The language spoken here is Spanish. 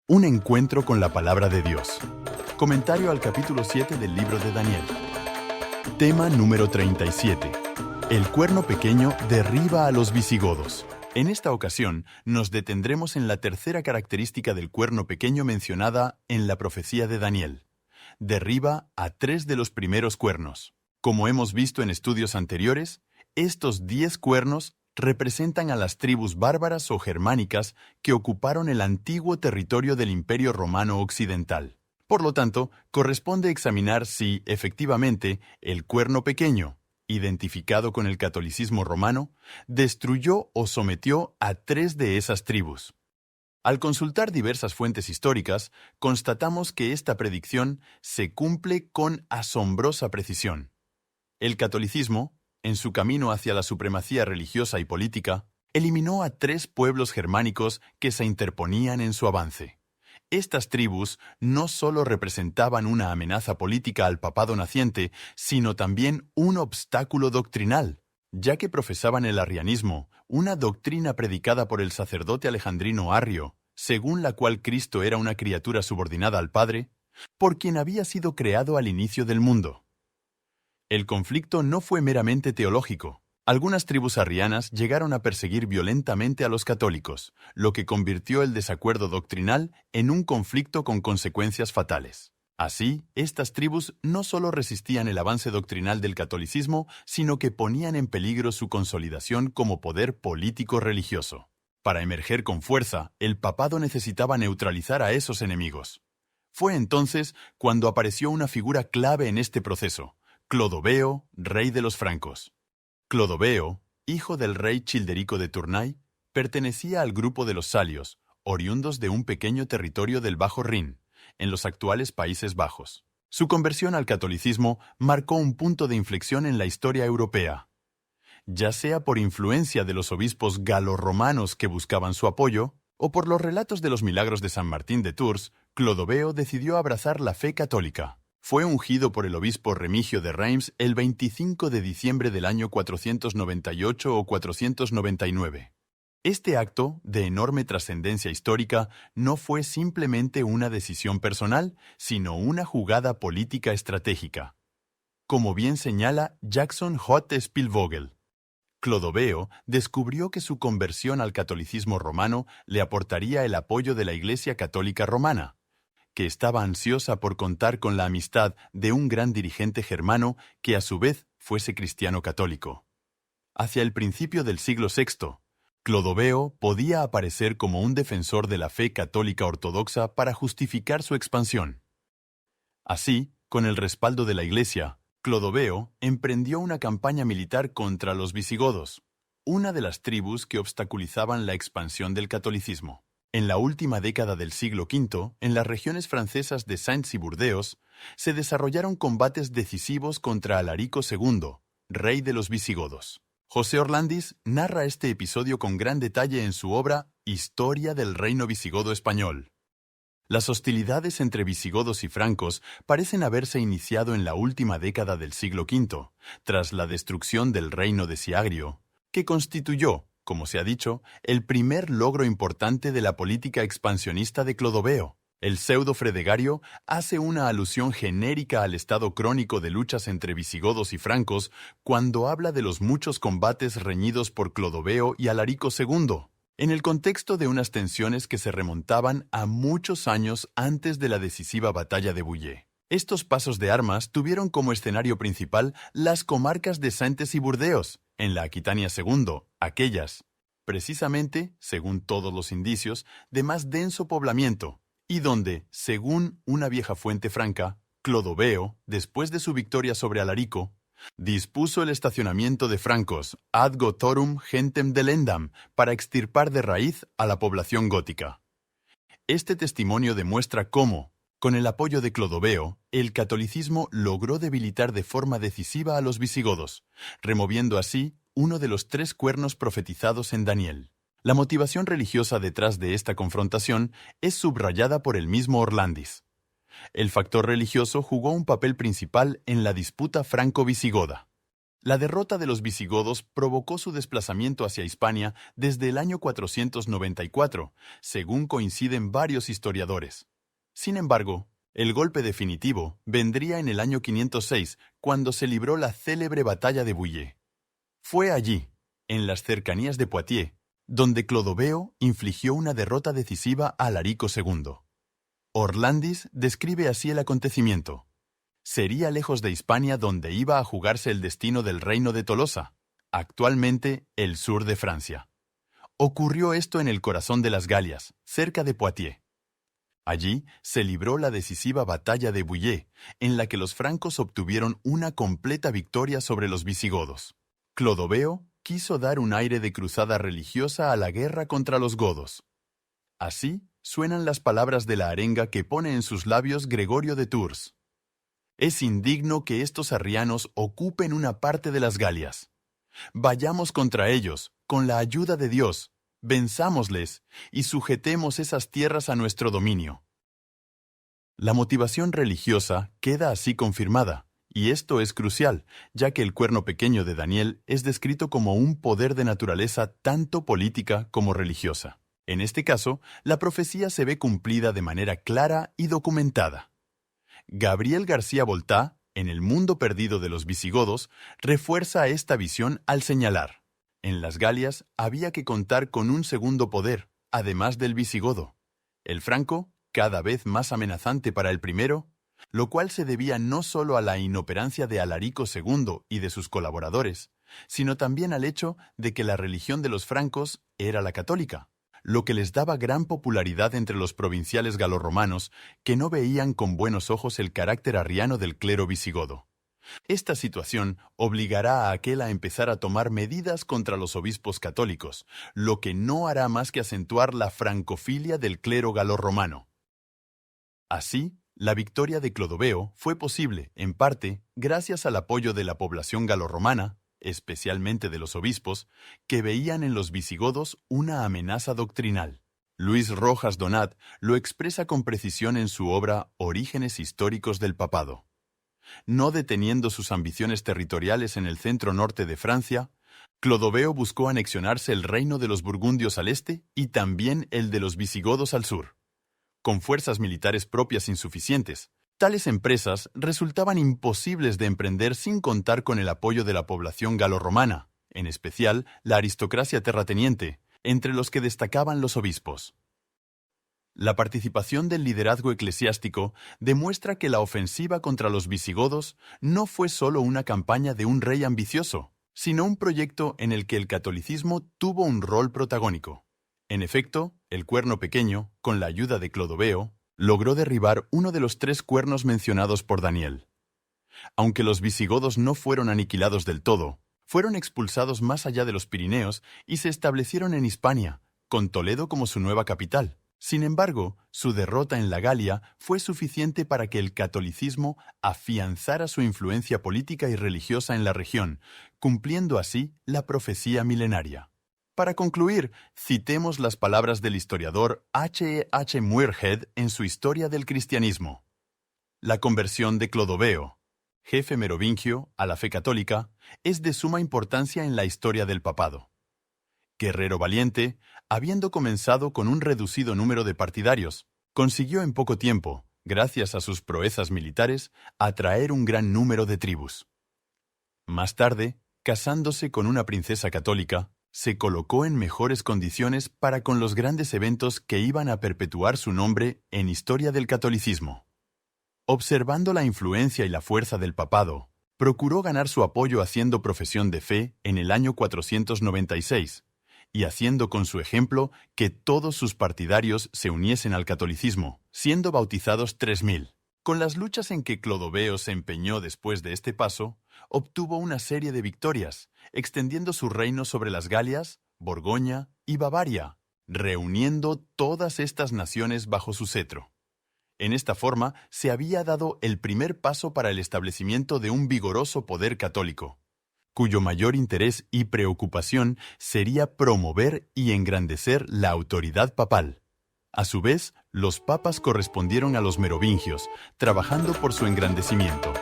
Un encuentro con la palabra de Dios. Comentario al capítulo 7 del libro de Daniel. Tema número 37. El cuerno pequeño derriba a los visigodos. En esta ocasión, nos detendremos en la tercera característica del cuerno pequeño mencionada en la profecía de Daniel. Derriba a 3 de los primeros cuernos. Como hemos visto en estudios anteriores, estos 10 cuernos representan a las tribus bárbaras o germánicas que ocuparon el antiguo territorio del Imperio Romano Occidental. Por lo tanto, corresponde examinar si, efectivamente, el cuerno pequeño, identificado con el catolicismo romano, destruyó o sometió a 3 de esas tribus. Al consultar diversas fuentes históricas, constatamos que esta predicción se cumple con asombrosa precisión. El catolicismo, en su camino hacia la supremacía religiosa y política, eliminó a 3 pueblos germánicos que se interponían en su avance. Estas tribus no solo representaban una amenaza política al papado naciente, sino también un obstáculo doctrinal, ya que profesaban el arrianismo, una doctrina predicada por el sacerdote alejandrino Arrio, según la cual Cristo era una criatura subordinada al Padre, por quien había sido creado al inicio del mundo. El conflicto no fue meramente teológico. Algunas tribus arrianas llegaron a perseguir violentamente a los católicos, lo que convirtió el desacuerdo doctrinal en un conflicto con consecuencias fatales. Así, estas tribus no solo resistían el avance doctrinal del catolicismo, sino que ponían en peligro su consolidación como poder político-religioso. Para emerger con fuerza, el papado necesitaba neutralizar a esos enemigos. Fue entonces cuando apareció una figura clave en este proceso: Clodoveo, rey de los francos. Clodoveo, hijo del rey Childerico de Tournai, pertenecía al grupo de los salios, oriundos de un pequeño territorio del Bajo Rin, en los actuales Países Bajos. Su conversión al catolicismo marcó un punto de inflexión en la historia europea. Ya sea por influencia de los obispos galorromanos que buscaban su apoyo, o por los relatos de los milagros de San Martín de Tours, Clodoveo decidió abrazar la fe católica. Fue ungido por el obispo Remigio de Reims el 25 de diciembre del año 498 o 499. Este acto, de enorme trascendencia histórica, no fue simplemente una decisión personal, sino una jugada política estratégica. Como bien señala Jackson Hott Spielvogel, Clodoveo descubrió que su conversión al catolicismo romano le aportaría el apoyo de la Iglesia Católica Romana, que estaba ansiosa por contar con la amistad de un gran dirigente germano que a su vez fuese cristiano católico. Hacia el principio del siglo VI, Clodoveo podía aparecer como un defensor de la fe católica ortodoxa para justificar su expansión. Así, con el respaldo de la Iglesia, Clodoveo emprendió una campaña militar contra los visigodos, una de las tribus que obstaculizaban la expansión del catolicismo. En la última década del siglo V, en las regiones francesas de Saintes y Burdeos, se desarrollaron combates decisivos contra Alarico II, rey de los visigodos. José Orlandis narra este episodio con gran detalle en su obra Historia del Reino Visigodo Español. Las hostilidades entre visigodos y francos parecen haberse iniciado en la última década del siglo V, tras la destrucción del reino de Siagrio, que constituyó, como se ha dicho, el primer logro importante de la política expansionista de Clodoveo. El pseudo-Fredegario hace una alusión genérica al estado crónico de luchas entre visigodos y francos cuando habla de los muchos combates reñidos por Clodoveo y Alarico II, en el contexto de unas tensiones que se remontaban a muchos años antes de la decisiva batalla de Bouillé. Estos pasos de armas tuvieron como escenario principal las comarcas de Saintes y Burdeos, en la Aquitania II, aquellas, precisamente, según todos los indicios, de más denso poblamiento, y donde, según una vieja fuente franca, Clodoveo, después de su victoria sobre Alarico, dispuso el estacionamiento de francos ad gotorum gentem delendam para extirpar de raíz a la población gótica. Este testimonio demuestra cómo, con el apoyo de Clodoveo, el catolicismo logró debilitar de forma decisiva a los visigodos, removiendo así uno de los 3 cuernos profetizados en Daniel. La motivación religiosa detrás de esta confrontación es subrayada por el mismo Orlandis. El factor religioso jugó un papel principal en la disputa franco-visigoda. La derrota de los visigodos provocó su desplazamiento hacia Hispania desde el año 494, según coinciden varios historiadores. Sin embargo, el golpe definitivo vendría en el año 506, cuando se libró la célebre batalla de Bouillé. Fue allí, en las cercanías de Poitiers, donde Clodoveo infligió una derrota decisiva a Alarico II. Orlandis describe así el acontecimiento. Sería lejos de Hispania donde iba a jugarse el destino del reino de Tolosa, actualmente el sur de Francia. Ocurrió esto en el corazón de las Galias, cerca de Poitiers. Allí se libró la decisiva batalla de Bouillé, en la que los francos obtuvieron una completa victoria sobre los visigodos. Clodoveo quiso dar un aire de cruzada religiosa a la guerra contra los godos. Así suenan las palabras de la arenga que pone en sus labios Gregorio de Tours. Es indigno que estos arrianos ocupen una parte de las Galias. Vayamos contra ellos, con la ayuda de Dios, venzámosles y sujetemos esas tierras a nuestro dominio. La motivación religiosa queda así confirmada, y esto es crucial, ya que el cuerno pequeño de Daniel es descrito como un poder de naturaleza tanto política como religiosa. En este caso, la profecía se ve cumplida de manera clara y documentada. Gabriel García Voltá, en El mundo perdido de los visigodos, refuerza esta visión al señalar: en las Galias había que contar con un segundo poder, además del visigodo, el franco, cada vez más amenazante para el primero, lo cual se debía no solo a la inoperancia de Alarico II y de sus colaboradores, sino también al hecho de que la religión de los francos era la católica, lo que les daba gran popularidad entre los provinciales galorromanos que no veían con buenos ojos el carácter arriano del clero visigodo. Esta situación obligará a aquel a empezar a tomar medidas contra los obispos católicos, lo que no hará más que acentuar la francofilia del clero galorromano. Así, la victoria de Clodoveo fue posible, en parte, gracias al apoyo de la población galorromana, especialmente de los obispos, que veían en los visigodos una amenaza doctrinal. Luis Rojas Donat lo expresa con precisión en su obra Orígenes históricos del papado. No deteniendo sus ambiciones territoriales en el centro-norte de Francia, Clodoveo buscó anexionarse el reino de los burgundios al este y también el de los visigodos al sur. Con fuerzas militares propias insuficientes, tales empresas resultaban imposibles de emprender sin contar con el apoyo de la población galorromana, en especial la aristocracia terrateniente, entre los que destacaban los obispos. La participación del liderazgo eclesiástico demuestra que la ofensiva contra los visigodos no fue solo una campaña de un rey ambicioso, sino un proyecto en el que el catolicismo tuvo un rol protagónico. En efecto, el cuerno pequeño, con la ayuda de Clodoveo, logró derribar uno de los 3 cuernos mencionados por Daniel. Aunque los visigodos no fueron aniquilados del todo, fueron expulsados más allá de los Pirineos y se establecieron en Hispania, con Toledo como su nueva capital. Sin embargo, su derrota en la Galia fue suficiente para que el catolicismo afianzara su influencia política y religiosa en la región, cumpliendo así la profecía milenaria. Para concluir, citemos las palabras del historiador H.E.H. Muirhead en su Historia del Cristianismo. La conversión de Clodoveo, jefe merovingio a la fe católica, es de suma importancia en la historia del papado. Guerrero valiente, habiendo comenzado con un reducido número de partidarios, consiguió en poco tiempo, gracias a sus proezas militares, atraer un gran número de tribus. Más tarde, casándose con una princesa católica, se colocó en mejores condiciones para con los grandes eventos que iban a perpetuar su nombre en historia del catolicismo. Observando la influencia y la fuerza del papado, procuró ganar su apoyo haciendo profesión de fe en el año 496, y haciendo con su ejemplo que todos sus partidarios se uniesen al catolicismo, siendo bautizados 3000. Con las luchas en que Clodoveo se empeñó después de este paso, obtuvo una serie de victorias, extendiendo su reino sobre las Galias, Borgoña y Bavaria, reuniendo todas estas naciones bajo su cetro. En esta forma se había dado el primer paso para el establecimiento de un vigoroso poder católico, cuyo mayor interés y preocupación sería promover y engrandecer la autoridad papal. A su vez, los papas correspondieron a los merovingios, trabajando por su engrandecimiento.